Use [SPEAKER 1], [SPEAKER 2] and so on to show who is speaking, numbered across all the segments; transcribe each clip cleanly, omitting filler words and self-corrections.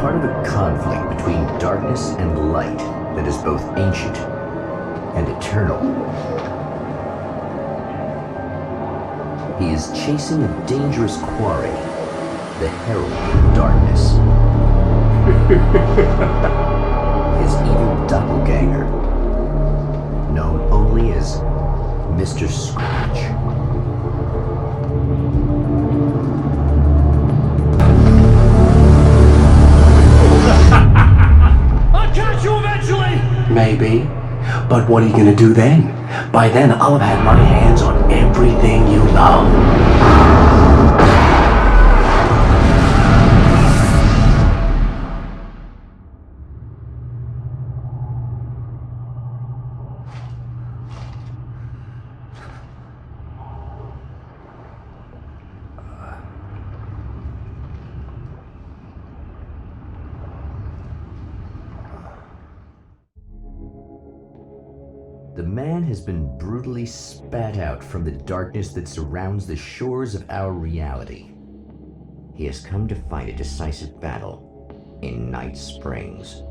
[SPEAKER 1] part of a conflict between darkness and light that is both ancient and eternal. He is chasing a dangerous quarry, the Herald of Darkness. His evil doppelganger, known only as Mr. Scratch.
[SPEAKER 2] I'll catch you eventually!
[SPEAKER 3] Maybe. But what are you gonna do then? By then, I'll have had my hands on everything you love.
[SPEAKER 1] The man has been brutally spat out from the darkness that surrounds the shores of our reality. He has come to fight a decisive battle in Night Springs.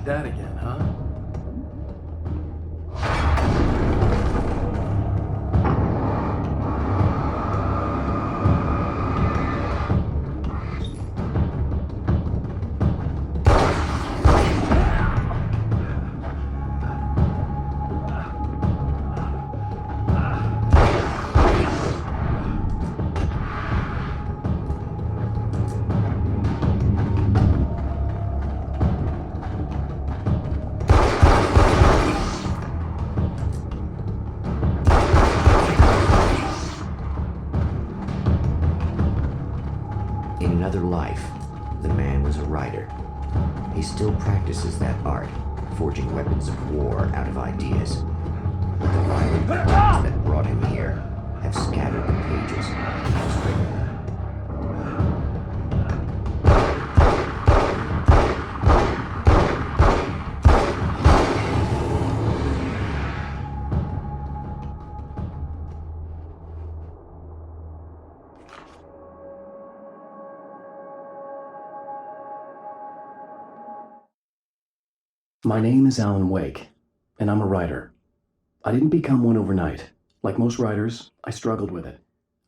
[SPEAKER 3] That again, huh?
[SPEAKER 1] In another life, the man was a writer. He still practices that art, forging weapons of war out of ideas. But the violent victims that brought him here have scattered the pages he has written.
[SPEAKER 3] My name is Alan Wake, and I'm a writer. I didn't become one overnight. Like most writers, I struggled with it.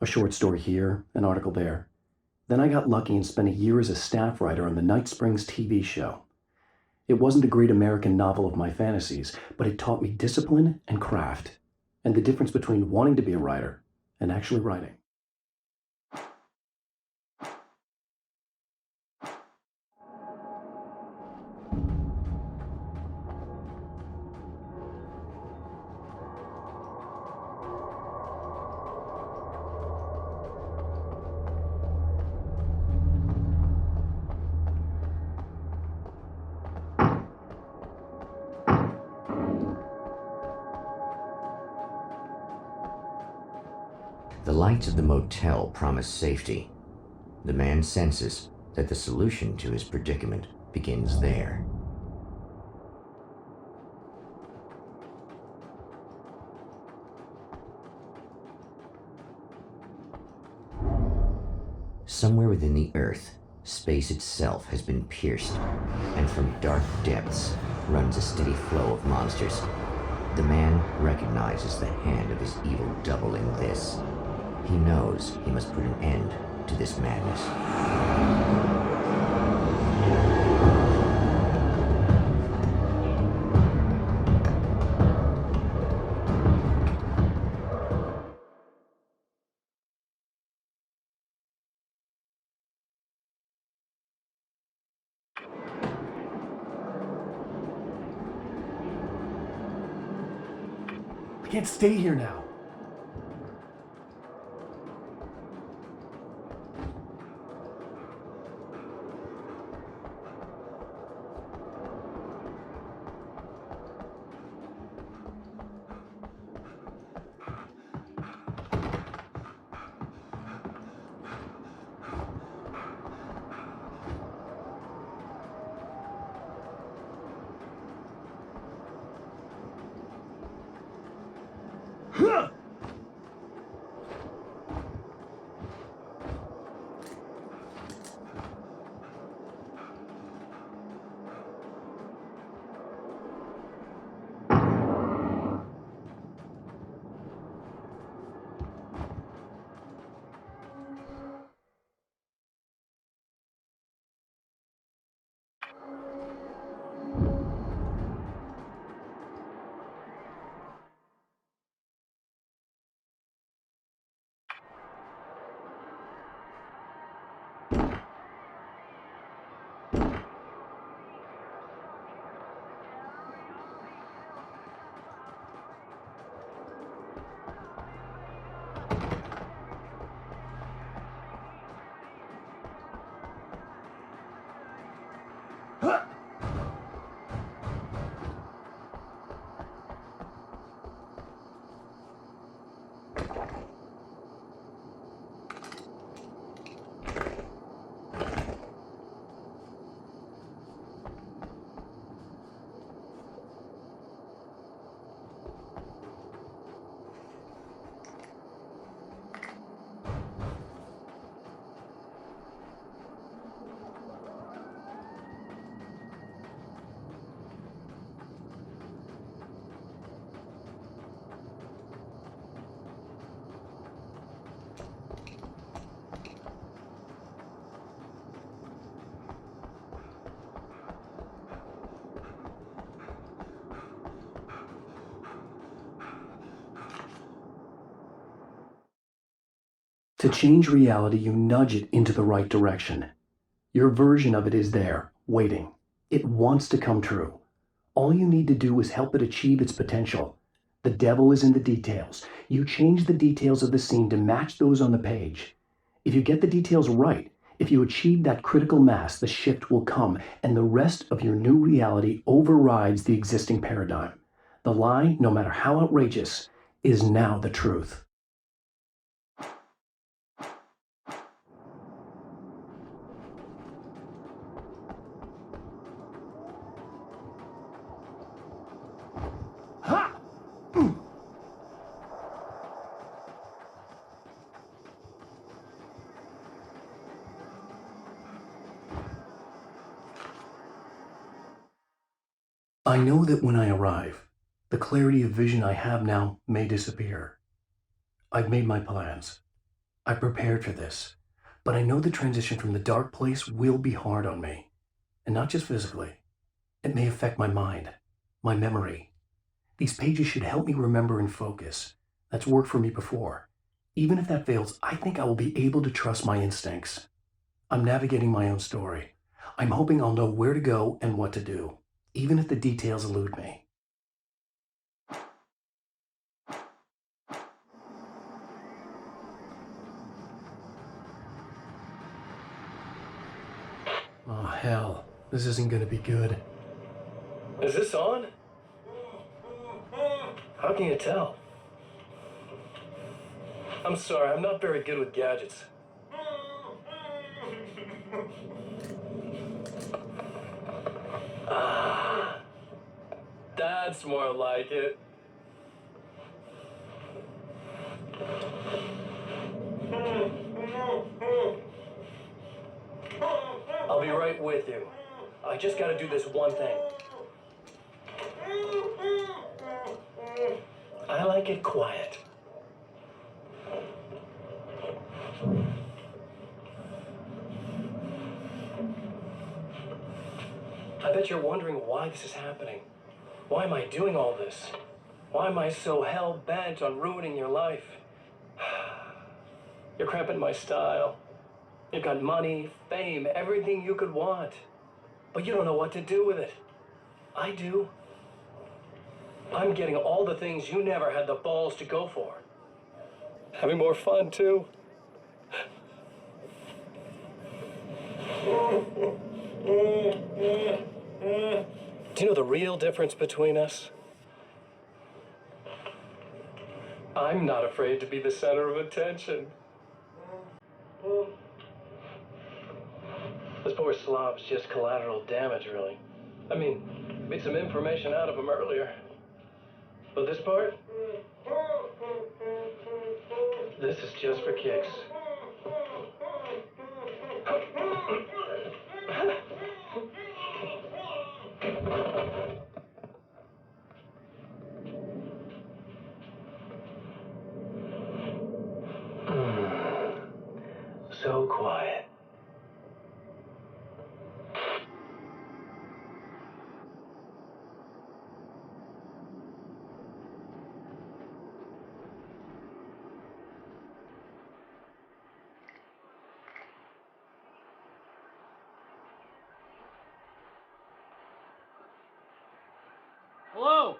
[SPEAKER 3] A short story here, an article there. Then I got lucky and spent a year as a staff writer on the Night Springs TV show. It wasn't a great American novel of my fantasies, but it taught me discipline and craft, and the difference between wanting to be a writer and actually writing.
[SPEAKER 1] The lights of the motel promise safety. The man senses that the solution to his predicament begins there. Somewhere within the Earth, space itself has been pierced, and from dark depths runs a steady flow of monsters. The man recognizes the hand of his evil double in this. He knows he must put an end to this madness.
[SPEAKER 3] I can't stay here now. To change reality, you nudge it into the right direction. Your version of it is there, waiting. It wants to come true. All you need to do is help it achieve its potential. The devil is in the details. You change the details of the scene to match those on the page. If you get the details right, if you achieve that critical mass, the shift will come, and the rest of your new reality overrides the existing paradigm. The lie, no matter how outrageous, is now the truth. I know that when I arrive, the clarity of vision I have now may disappear. I've made my plans. I prepared for this, but I know the transition from the dark place will be hard on me, and not just physically. It may affect my mind, my memory. These pages should help me remember and focus. That's worked for me before. Even if that fails, I think I will be able to trust my instincts. I'm navigating my own story. I'm hoping I'll know where to go and what to do, even if the details elude me. Oh, hell. This isn't gonna be good. Is this on? How can you tell? I'm sorry, I'm not very good with gadgets. Ah, that's more like it. I'll be right with you. I just gotta do this one thing. I like it quiet. I bet you're wondering why this is happening. Why am I doing all this? Why am I so hell-bent on ruining your life? You're cramping my style. You've got money, fame, everything you could want. But you don't know what to do with it. I do. I'm getting all the things you never had the balls to go for. Having more fun, too. Do you know the real difference between us? I'm not afraid to be the center of attention. This poor slob's just collateral damage, really. I mean, made some information out of him earlier. But this part? This is just for kicks. So quiet.
[SPEAKER 2] Hello?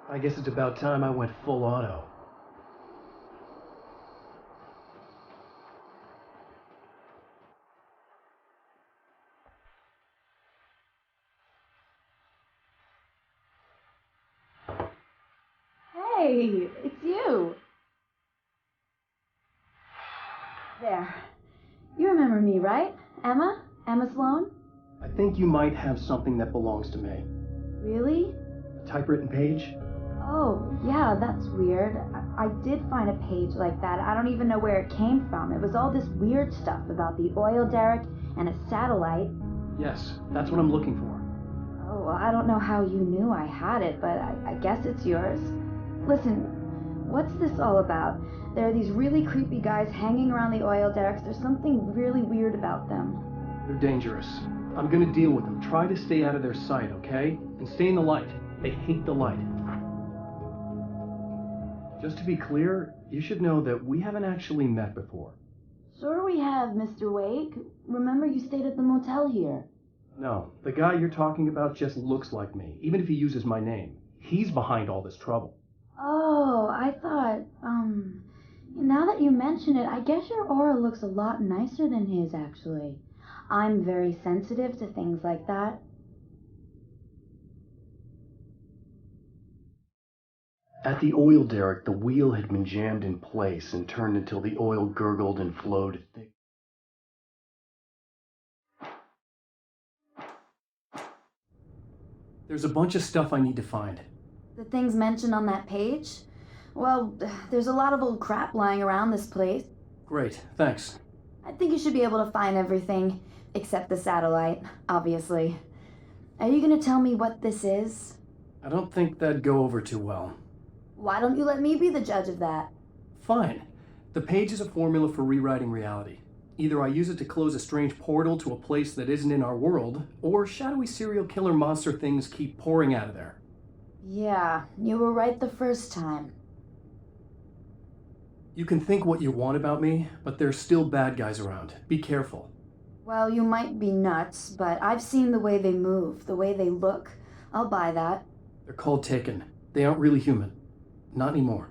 [SPEAKER 3] I guess it's about time I went full auto.
[SPEAKER 4] Hey, it's you. There. You remember me, right? Emma? Emma Sloan?
[SPEAKER 3] I think you might have something that belongs to me.
[SPEAKER 4] Really?
[SPEAKER 3] A typewritten page?
[SPEAKER 4] Oh, yeah, that's weird. I did find a page like that. I don't even know where it came from. It was all this weird stuff about the oil derrick and a satellite.
[SPEAKER 3] Yes, that's what I'm looking for.
[SPEAKER 4] Oh, well, I don't know how you knew I had it, but I guess it's yours. Listen, what's this all about? There are these really creepy guys hanging around the oil derricks. There's something really weird about them.
[SPEAKER 3] They're dangerous. I'm gonna deal with them. Try to stay out of their sight, okay? And stay in the light. They hate the light. Just to be clear, you should know that we haven't actually met before.
[SPEAKER 4] Sure we have, Mr. Wake. Remember you stayed at the motel here.
[SPEAKER 3] No, the guy you're talking about just looks like me, even if he uses my name. He's behind all this trouble.
[SPEAKER 4] Oh, I thought, now that you mention it, I guess your aura looks a lot nicer than his, actually. I'm very sensitive to things like that.
[SPEAKER 3] At the oil derrick, the wheel had been jammed in place and turned until the oil gurgled and flowed thick. There's a bunch of stuff I need to find.
[SPEAKER 4] The things mentioned on that page? Well, there's a lot of old crap lying around this place.
[SPEAKER 3] Great, thanks.
[SPEAKER 4] I think you should be able to find everything, except the satellite, obviously. Are you gonna tell me what this is?
[SPEAKER 3] I don't think that'd go over too well.
[SPEAKER 4] Why don't you let me be the judge of that?
[SPEAKER 3] Fine. The page is a formula for rewriting reality. Either I use it to close a strange portal to a place that isn't in our world, or shadowy serial killer monster things keep pouring out of there.
[SPEAKER 4] Yeah, you were right the first time.
[SPEAKER 3] You can think what you want about me, but there's still bad guys around. Be careful.
[SPEAKER 4] Well, you might be nuts, but I've seen the way they move, the way they look. I'll buy that.
[SPEAKER 3] They're called Taken. They aren't really human. Not anymore.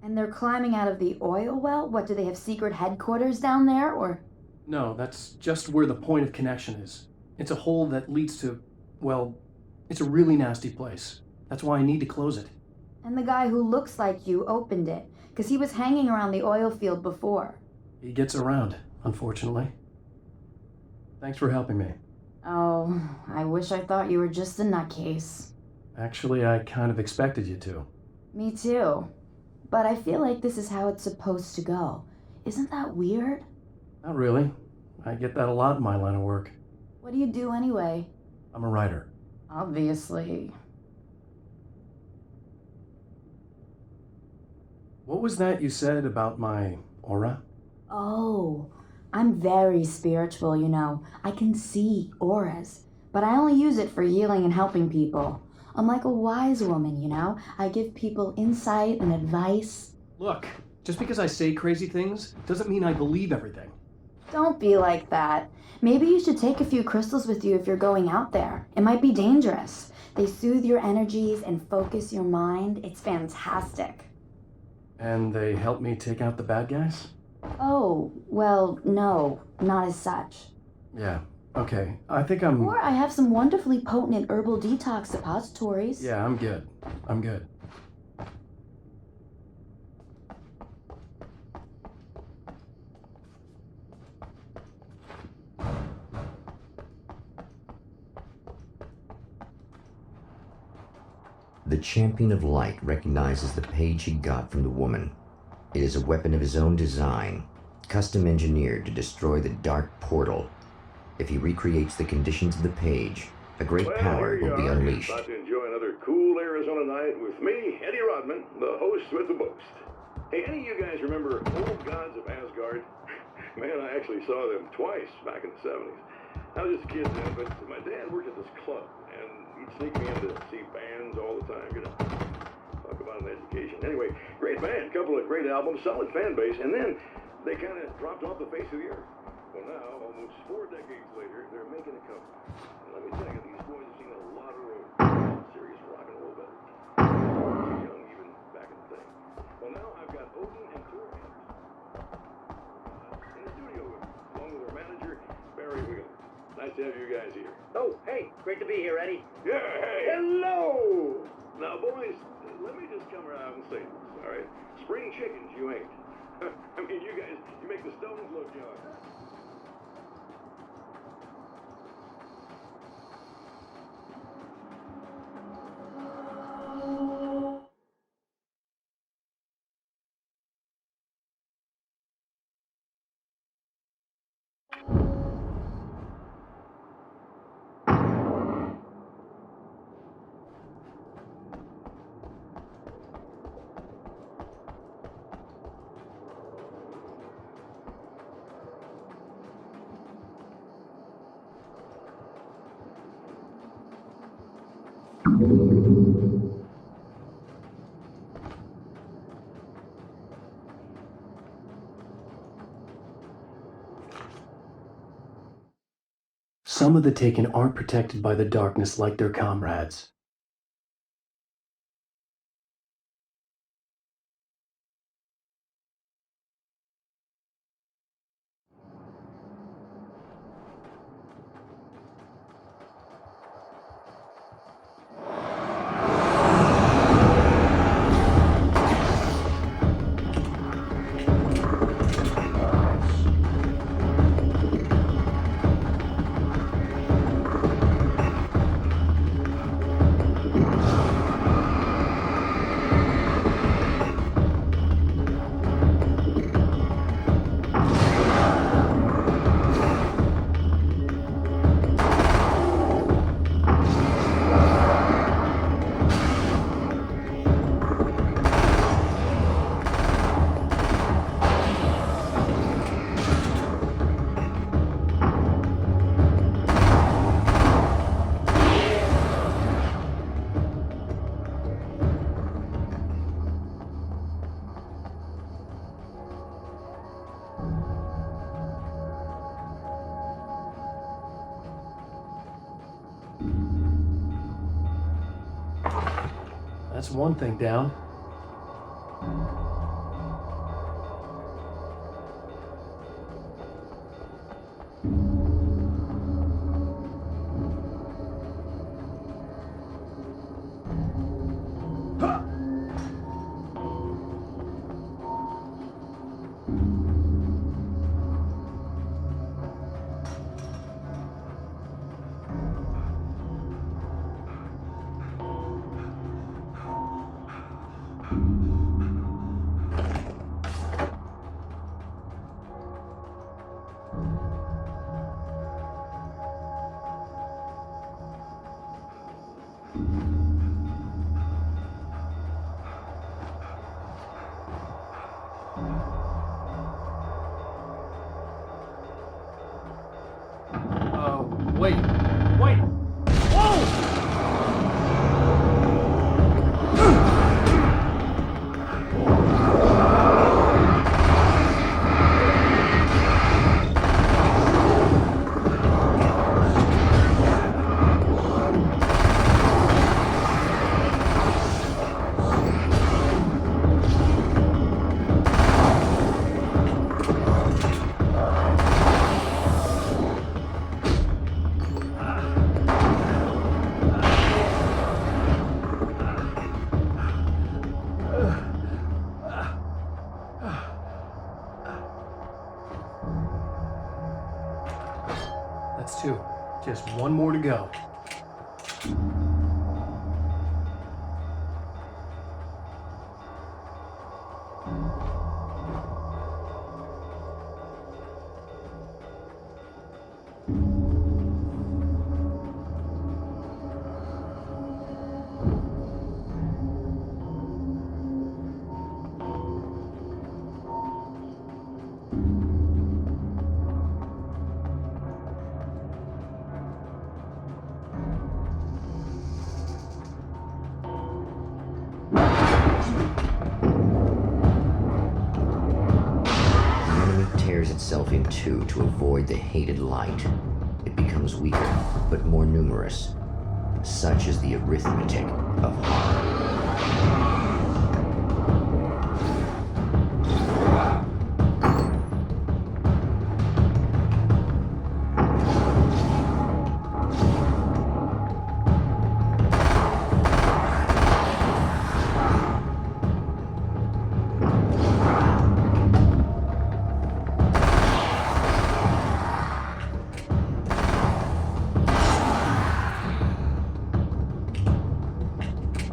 [SPEAKER 4] And they're climbing out of the oil well? What, do they have secret headquarters down there, or?
[SPEAKER 3] No, that's just where the point of connection is. It's a hole that leads to, well, it's a really nasty place. That's why I need to close it.
[SPEAKER 4] And the guy who looks like you opened it, because he was hanging around the oil field before.
[SPEAKER 3] He gets around, unfortunately. Thanks for helping me.
[SPEAKER 4] Oh, I wish I thought you were just a nutcase.
[SPEAKER 3] Actually, I kind of expected you to.
[SPEAKER 4] Me too. But I feel like this is how it's supposed to go. Isn't that weird?
[SPEAKER 3] Not really. I get that a lot in my line of work.
[SPEAKER 4] What do you do anyway?
[SPEAKER 3] I'm a writer.
[SPEAKER 4] Obviously.
[SPEAKER 3] What was that you said about my aura?
[SPEAKER 4] Oh, I'm very spiritual, you know. I can see auras, but I only use it for healing and helping people. I'm like a wise woman, you know? I give people insight and advice.
[SPEAKER 3] Look, just because I say crazy things doesn't mean I believe everything.
[SPEAKER 4] Don't be like that. Maybe you should take a few crystals with you if you're going out there. It might be dangerous. They soothe your energies and focus your mind. It's fantastic.
[SPEAKER 3] And they help me take out the bad guys?
[SPEAKER 4] Oh, well, no, not as such.
[SPEAKER 3] Yeah, okay. I think I'm...
[SPEAKER 4] Or I have some wonderfully potent herbal detox suppositories.
[SPEAKER 3] Yeah, I'm good. I'm good.
[SPEAKER 1] The Champion of Light recognizes the page he got from the woman. It is a weapon of his own design, custom engineered to destroy the dark portal. If he recreates the conditions of the page, a great power will be unleashed.
[SPEAKER 5] About to enjoy another cool Arizona night with me, Eddie Rodman, the host with the most. Hey, any of you guys remember Old Gods of Asgard? Man, I actually saw them twice back in the 70s. I was just a kid then, but my dad worked at this club, and he'd sneak me in to see bands all the time, you know. Talk about an education. Anyway, great band, couple of great albums, solid fan base, and then they kind of dropped off the face of the earth. Well, now, almost 4 decades later, they're making a comeback. And let me tell you, these boys have seen a lot of road. Serious rock and roll better. Young even back in the day. Well, now I've got Odin and Tor Anders in the studio with me, along with our manager, Barry Wheeler. Nice to have you guys here.
[SPEAKER 6] Oh, hey, great to be here, Eddie.
[SPEAKER 5] Yeah, hey. Hello! Now, boys, let me just come around and say this, all right? Spring chickens, you ain't. I mean, you guys, you make the Stones look young.
[SPEAKER 3] Some of the Taken aren't protected by the darkness like their comrades. That's one thing down. Wait. Wait! Whoa! That's two. Just one more to go.
[SPEAKER 1] Tears itself in two to avoid the hated light. It becomes weaker, but more numerous. Such is the arithmetic of horror.